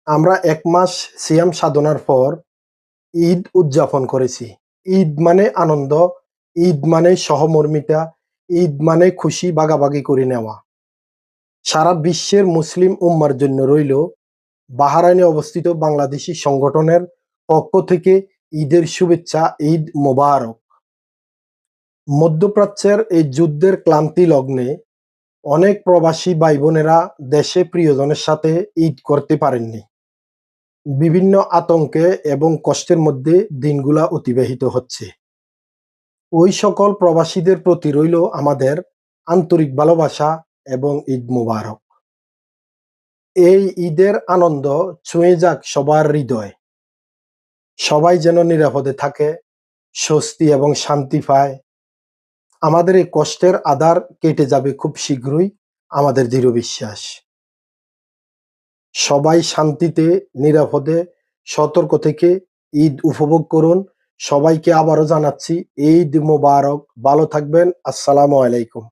আমরা ১ মাস সিয়াম সাধনার পর ঈদ উদযাপন করেছি। ঈদ মানে আনন্দ, ঈদ মানে সহমর্মিতা, ঈদ মানে খুশি ভাগাভাগি করে নেওয়া। সারা বিশ্বের মুসলিম উম্মার জন্য রইল বাহরাইনে অবস্থিত বাংলাদেশি সংগঠনের পক্ষ থেকে ঈদের শুভেচ্ছা, ঈদ মোবারক। মধ্যপ্রাচ্যের এই যুদ্ধের ক্লান্তি লগ্নে অনেক প্রবাসী ভাই বোনেরা দেশে প্রিয়জনের সাথে ঈদ করতে পারেননি। বিভিন্ন আতঙ্কে এবং কষ্টের মধ্যে দিনগুলা অতিবাহিত হচ্ছে। ওই সকল প্রবাসীদের প্রতি রইল আমাদের আন্তরিক ভালোবাসা এবং ঈদ মোবারক। এই ঈদের আনন্দ ছুঁয়ে যাক সবার হৃদয়। সবাই যেন নিরাপদে থাকে, স্বস্তি এবং শান্তি পায়। আমাদের এই কষ্টের আঁধার কেটে যাবে খুব শীঘ্রই, আমাদের দৃঢ় বিশ্বাস। সবাই শান্তিতে, নিরাপদে, সতর্ক থেকে ঈদ উপভোগ করুন। সবাইকে আবারও জানাচ্ছি ঈদ মোবারক। ভালো থাকবেন। আসসালামু আলাইকুম।